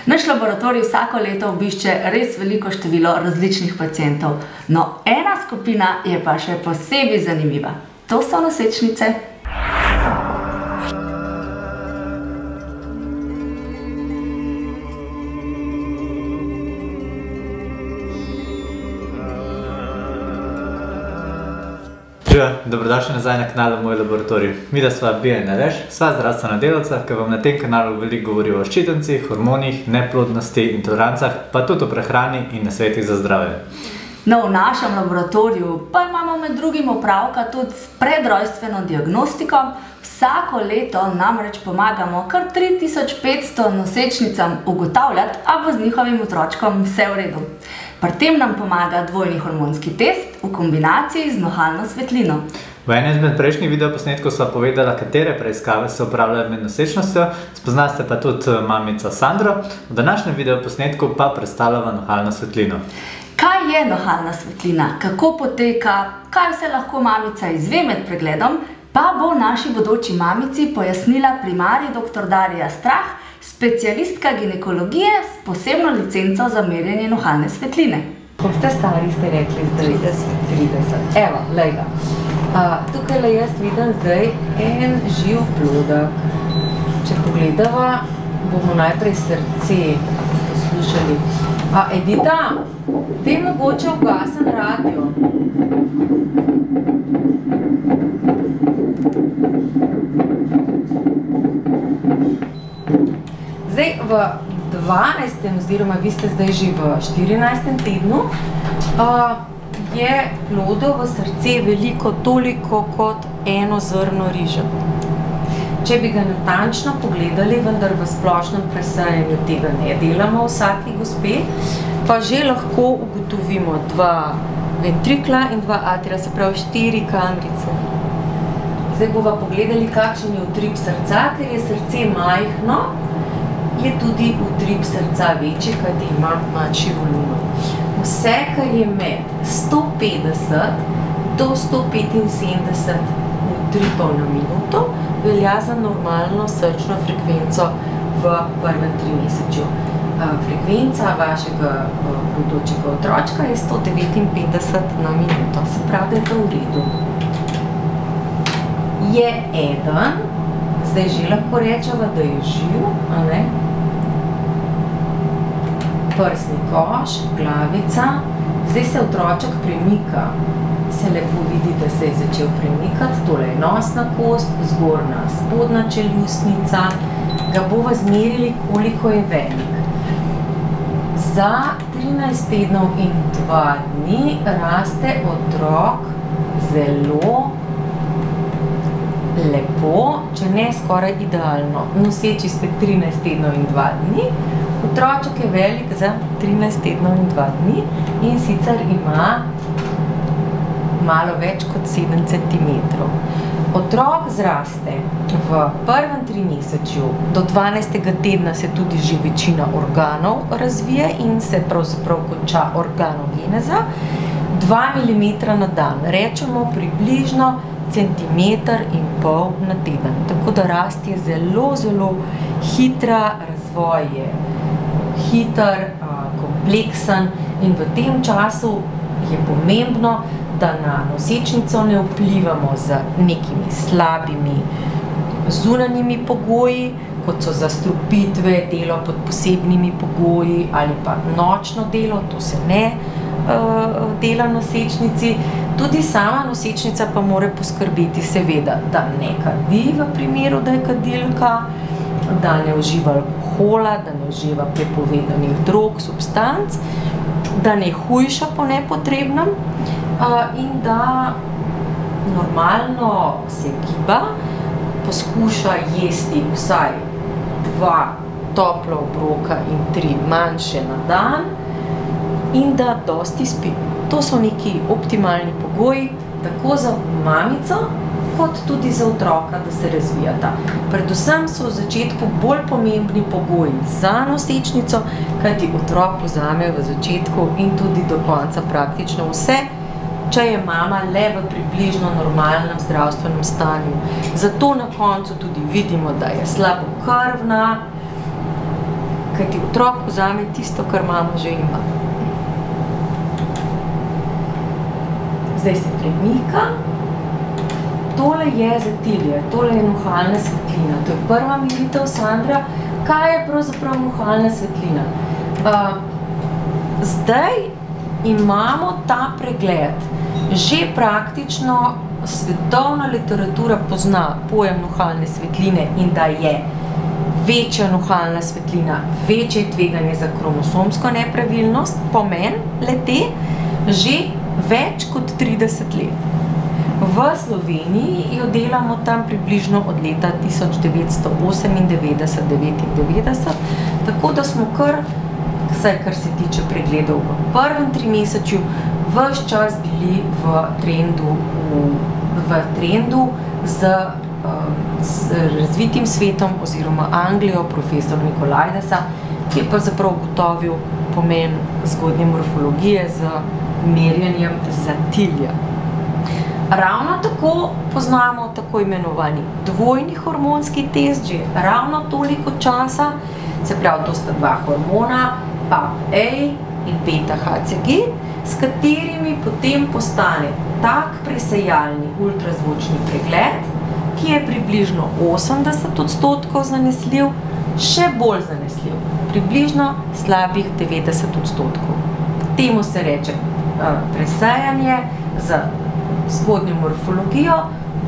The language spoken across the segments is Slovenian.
Naš laboratorij vsako leto obišče res veliko število različnih pacientov, no ena skupina je pa še posebej zanimiva. To so nosečnice. Dobrodošli nazaj na kanalu Moj laboratorij. Midva sva Bija in Aleš, sva zdravstvena delavca, ki vam na tem kanalu veliko govori o ščitencih, hormonih, neplodnosti, intolerancah, pa tudi o prehrani in nasvetih za zdravje. No, v našem laboratoriju pa imamo med drugim opravka tudi s predrojstveno diagnostiko. Vsako leto namreč pomagamo kar 3500 nosečnicam ugotavljati, a bo z njihovim otročkom vse v redu. Pri tem nam pomaga dvojni hormonski test v kombinaciji z nohalno svetlino. V enem izmed prejšnjih videoposnetkov sva povedala, katere preiskave se opravljajo med nosečnostjo, spoznali ste pa tudi mamico Sandro. V današnjem videoposnetku pa predstavljava nohalno svetlino. Kaj je nohalna svetlina? Kako poteka? Kaj vse lahko mamica izve med pregledom? Pa bo naši bodoči mamici pojasnila primarij dr. Darija Strah, specialistka ginekologije s posebno licenco za merjenje nohalne svetline. Koliko ste stari, ste rekli? 30. Evo, lej ga. Tukaj jaz vidim zdaj en živ plodek. Če pogledava, bomo najprej srce poslušali. Edita, daj mogoče ugasen radio. Zdaj, v 12. oziroma vi ste zdaj že v 14. tednu, je plodov v srce veliko toliko kot eno zrno riža. Če bi ga natančno pogledali, vendar v splošnem presajanju tega ne delamo vsaki gospe, pa že lahko ugotovimo 2 ventrikla in 2 atrija, se pravi 4 kamrice. Zdaj bova pogledali, kakšen je utrip srca, ker je srce majhno, je tudi utrip srca večji, kajti ima manjši volumen. Vse, kar je med 150 do 175 utripov na minuto, velja za normalno srčno frekvenco v prvem trimesečju. Frekvenca vašega bodočega otročka je 159 na minuto, se pravi, da je to v redu. Je eden, zdaj že lahko rečeva, da je živ, a ne? Prsni koš, glavica, zdaj se otroček premika, se lepo vidi, da se je začel premikati, tole je nosna kost, zgornja, spodnja čeljustnica, ga bova zmerili, koliko je velik. Za 13 tednov in 2 dni raste otrok zelo lepo, če ne skoraj idealno. Noseči ste 13 tednov in 2 dni, otroček je velik za 13 tednov in 2 dni in sicer ima malo več kot 7 centimetrov. Otrok zraste v prvem trimesečju, do 12. tedna se tudi že večina organov razvije in se pravzaprav konča organogeneza, 2 mm na dan, rečemo približno centimeter in pol na teden. Tako da rast je zelo, zelo hitra, razvoj je hiter, kompleksen in v tem času je pomembno, da na nosečnico ne vplivamo z nekimi slabimi zunanjimi pogoji, kot so zastrupitve, delo pod posebnimi pogoji ali pa nočno delo, to se ne dela nosečnici. Tudi sama nosečnica pa mora poskrbeti seveda, da ne kadi v primeru, da je kadilka, da ne uživa alkohola, da ne uživa prepovedanih drog, substanc, da ne hujša po nepotrebnem in da normalno se giba, poskuša jesti vsaj 2 topla obroka in 3 manjše na dan in da dosti spi. To so neki optimalni pogoji, tako za mamico, kot tudi za otroka, da se razvijata. Predvsem so v začetku bolj pomembni pogoji za nosečnico, kajti otrok vzame v začetku in tudi do konca praktično vse, če je mama le v približno normalnem zdravstvenem stanju. Zato na koncu tudi vidimo, da je slabokrvna, kajti otrok vzame tisto, kar mama že ima. Zdaj se premika. Tole je zatilje, tole je nuhalna svetlina. To je prva meritev, Sandra. Kaj je pravzaprav nuhalna svetlina? Zdaj imamo ta pregled. Že praktično svetovna literatura pozna pojem nuhalne svetline in da je večja nuhalna svetlina, večje tveganje za kromosomsko nepravilnost, pomen le-te, že več kot 30 let. V Sloveniji jo delamo tam približno od leta 1998-99, tako da smo kar se tiče pregledov v prvem trimesečju, ves čas bili v trendu z razvitim svetom oziroma Anglijo, profesor Nikolajdesa, ki je pravzaprav ugotovil pomen zgodnje morfologije z merjenjem zatilja. Ravno tako poznamo tako imenovani dvojni hormonski test, že ravno toliko časa, se pravi, to sta dva hormona, PAP-A in beta-HCG, s katerimi potem postane tak presejalni ultrazvočni pregled, ki je približno 80% zanesljiv, še bolj zanesljiv, približno slabih 90%. Temu se reče presejanje z zgodnjo morfologijo,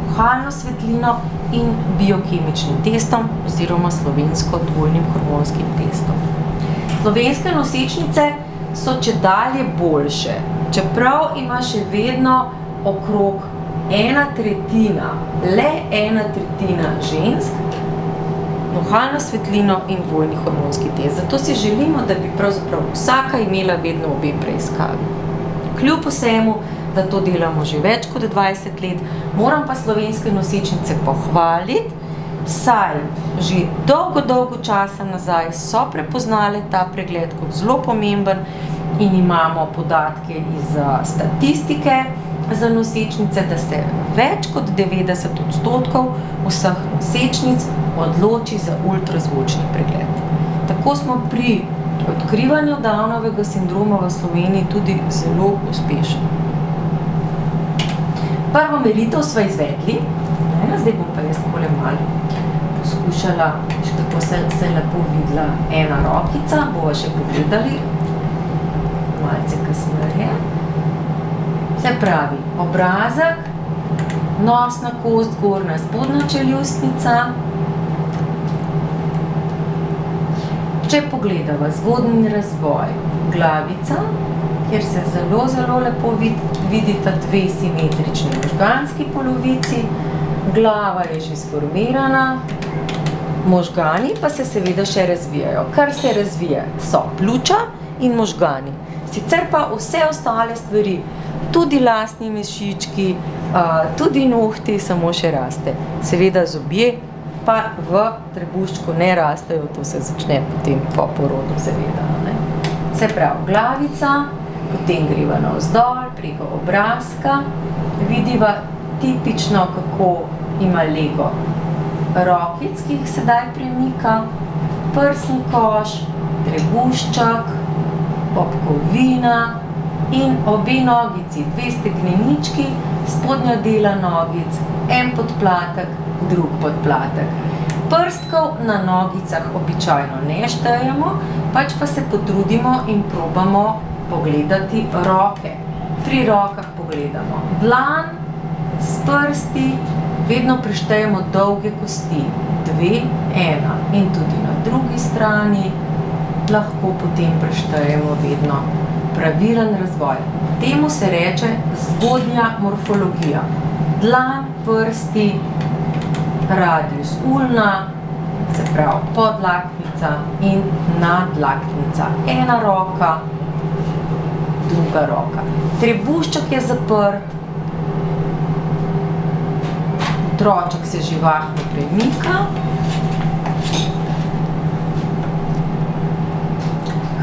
nuhalno svetlino in biokemičnim testom oziroma slovensko dvojnim hormonskim testom. Slovenske nosečnice so čedalje boljše, čeprav ima še vedno okrog le ena tretjina žensk nuhalno svetlino in dvojni hormonski test. Zato si želimo, da bi pravzaprav vsaka imela vedno obe preiskavi. Kljub vsemu, da to delamo že več kot 20 let, moram pa slovenske nosečnice pohvaliti, saj že dolgo časa nazaj so prepoznale ta pregled kot zelo pomemben in imamo podatke iz statistike za nosečnice, da se več kot 90% vseh nosečnic odloči za ultrazvočni pregled. Tako smo pri odkrivanju Downovega sindroma v Sloveniji tudi zelo uspešni. Prvo meritev sva izvedli, zdaj bom pa jaz takole malo poskušala, kako se lepo videla ena rokica, bova še pogledali, malce kasneje. Se pravi, obrazek, nosna kost, zgornja, spodnja čeljustnica. Če pogledava zgodnji razvoj, glavica, kjer se zelo lepo vidita dve simetrični možganski polovici, glava je že sformirana, možgani pa se seveda še razvijajo. Kar se razvije so pljuča in možgani. Sicer pa vse ostale stvari, tudi lasni mešički, tudi nohti, samo še raste. Seveda zobje pa v trebuščku ne rastejo, to se začne potem po porodu, seveda. Se pravi, glavica, potem greva navzdol, preko obrazka, vidiva tipično, kako ima lego rokic, ki jih sedaj premika, prsni koš, trebušček, popkovina in obe nogici, dve steklenički, spodnja dela nogic, en podplatek, drug podplatek. Prstkov na nogicah običajno ne štejemo, pač pa se potrudimo in probamo pogledati roke. Pri rokah pogledamo dlan, s prsti, vedno preštejemo dolge kosti, 2, 1 in tudi na drugi strani lahko potem preštejemo vedno pravilen razvoj. Temu se reče zgodnja morfologija. Dlan, prsti, radius ulna, se pravi podlaktica in nadlaktica. Ena roka, druga roka. Trebušček je zaprt, otroček se živahno premika,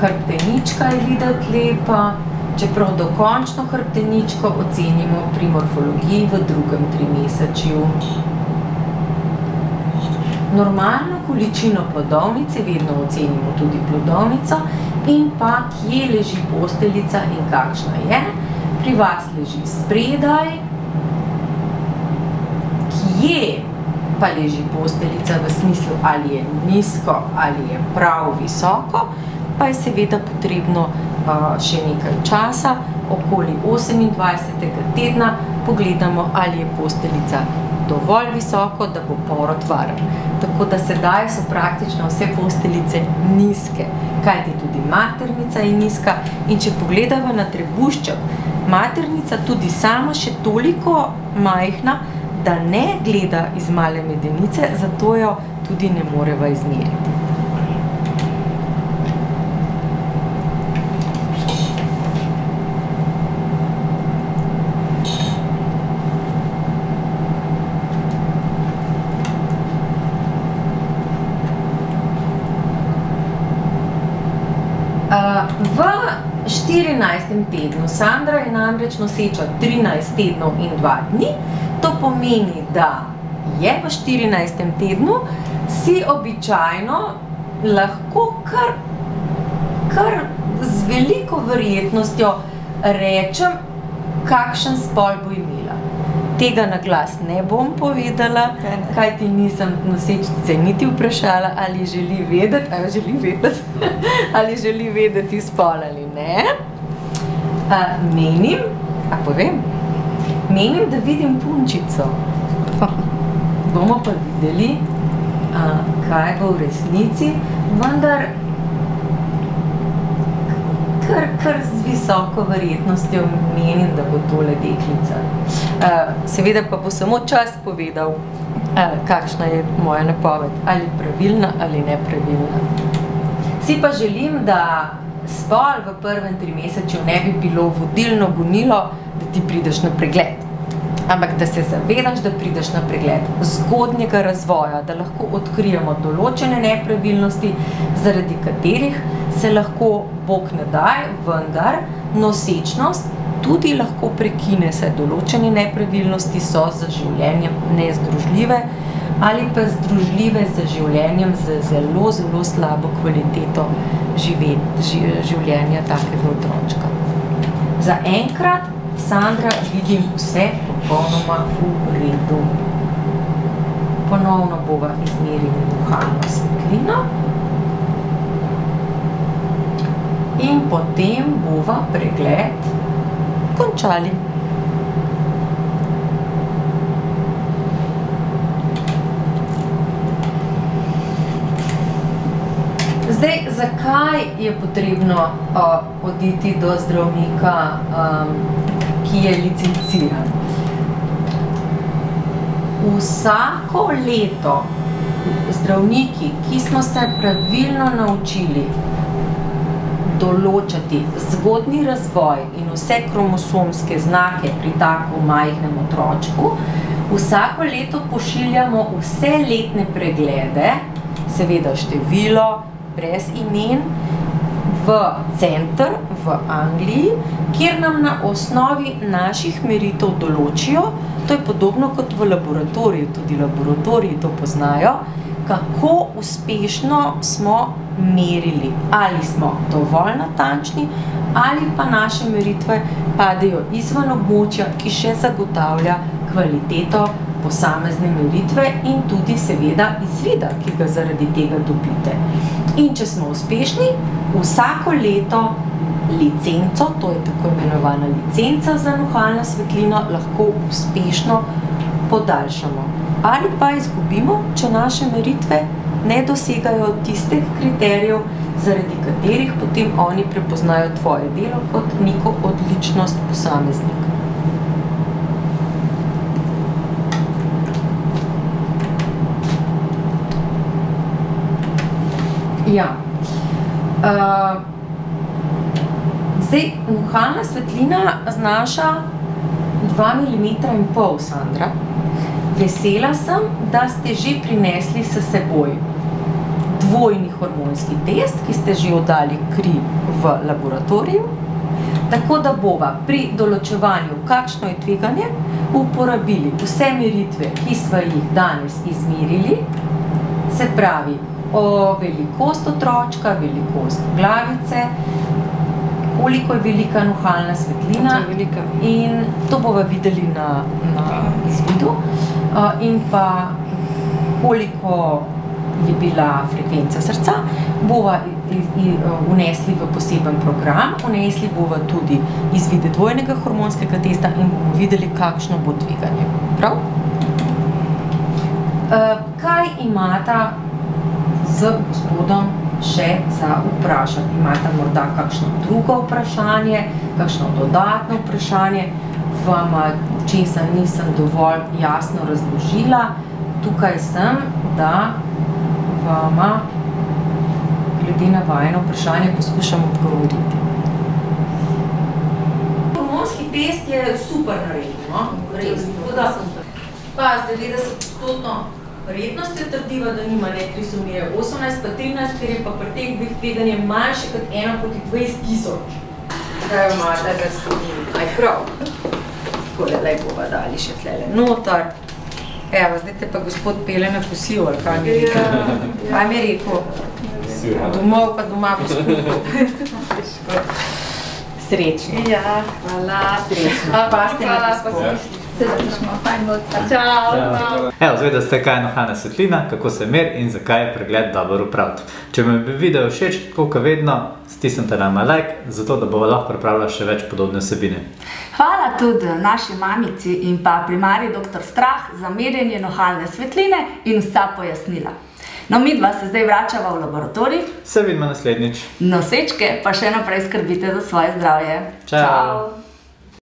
hrbtenička je videti lepa, čeprav dokončno hrbteničko ocenimo pri morfologiji v drugem trimesečju. Normalno količino plodovnice, vedno ocenimo tudi plodovnico, in pa kje leži posteljica in kakšna je. Pri vas leži spredaj, kje pa leži posteljica v smislu, ali je nizko ali je prav visoko, pa je seveda potrebno še nekaj časa, okoli 28. tedna pogledamo, ali je posteljica dovolj visoko, da bo porod varen. Tako da sedaj so praktično vse posteljice nizke, kajti tudi maternica je nizka, in če pogledamo na trebušček, maternica tudi sama še toliko majhna, da ne gleda iz male medenice, zato jo tudi ne moreva izmeriti. V 14. tednu Sandra je namreč noseča 13 tednov in 2 dni. To pomeni, da je v 14. tednu si običajno lahko kar z veliko verjetnostjo rečem, kakšen spol bo imela. Tega na glas ne bom povedala, kajti nisem nosečnice niti vprašala, ali želi vedeti spol ali ne. Menim, da vidim punčico. Bomo pa videli, kaj bo v resnici, vendar kar z visoko verjetnostjo menim, da bo tole deklica. Seveda pa bo samo čas povedal, kakšna je moja napoved, ali pravilna ali nepravilna. Si pa želim, da spol v prvem trimesečju ne bi bilo vodilno gonilo, da ti prideš na pregled. Ampak da se zavedaš, da prideš na pregled zgodnjega razvoja, da lahko odkrijemo določene nepravilnosti, zaradi katerih se lahko, Bog ne daj, vendar nosečnost tudi lahko prekine, saj določene nepravilnosti so za življenjem nezdružljive ali pa združljive z življenjem z zelo slabo kvaliteto življenja takega otročka. Za enkrat, Sandra, vidim vse popolnoma v redu. Ponovno bova izmerili vohalno svetlino in potem bova pregled končali. Zdaj, zakaj je potrebno oditi do zdravnika, ki je licenciran? Vsako leto zdravniki, ki smo se pravilno naučili določati zgodnji razvoj in vse kromosomske znake pri tako majhnem otročku, vsako leto pošiljamo vse letne preglede, seveda število, brez imen, v center v Angliji, kjer nam na osnovi naših meritev določijo, to je podobno kot v laboratoriju, tudi laboratoriji to poznajo, kako uspešno smo merili, ali smo dovolj natančni, ali pa naše meritve padejo izven območja, ki še zagotavlja kvaliteto posamezne meritve in tudi seveda izvida, ki ga zaradi tega dobite. In če smo uspešni, vsako leto licenco, to je tako imenovana licenca za vohalno svetlino, lahko uspešno podaljšamo. Ali pa izgubimo, če naše meritve ne dosegajo tistih kriterijev, zaradi katerih potem oni prepoznajo tvoje delo kot neko odličnost posameznika. Ja. Zdaj, vohalna svetlina znaša 2,5 mm, Sandra. Vesela sem, da ste že prinesli s seboj dvojni hormonski test, ki ste že oddali kri v laboratoriju, tako da bova pri določevanju, kakšno je tveganje, uporabili vse meritve, ki sva jih danes izmerili, Se pravi, velikost otročka, velikost glavice, koliko je velika nuhalna svetlina in to bomo videli na izvidu in pa koliko je bila frekvenca srca, bova vnesli v poseben program, vnesli bova tudi izvide dvojnega hormonskega testa in bomo videli, kakšno bo dviganje. Prav? Kaj imata z gospodom še za vprašati? Imata morda kakšno drugo vprašanje, kakšno dodatno vprašanje, vama česa nisem dovolj jasno razložila. Tukaj sem, da vama glede na vajino vprašanje poskušam odgovoriti. Hormonski test je super naredil, no? Res, tako da pa zdaj 90% verjetnostjo trdiva, da nima ne trisomije 18 pa 13, ker je pa pri teh dveh tveganje manjše kot 1/20.000. Kaj jo imate, da skupini? Aj prav. Takole lej bova dali še tlele notar. Evo, zdaj te pa gospod pele na kosilo, ali kaj mi je rekel? Kaj mi je rekel? Domov pa doma bo skupaj. Srečni. Ja, hvala. Srečni. Paste na gospod. Srčno, fajn bo. Čau. Evo, zvedeli ste, kaj je nuhalna svetlina, kako se meri in zakaj je pregled dobro upraviti. Če mi bi video všeč, koliko vedno, stisnite nam like, zato da bova lahko pripravila še več podobne vsebine. Hvala tudi naši mamici in pa primarji dr. Strah za merjenje nuhalne svetline in vsa pojasnila. No, midva se zdaj vračava v laboratorij. Se vidimo naslednjič. Nosečke pa še naprej skrbite za svoje zdravje. Čau.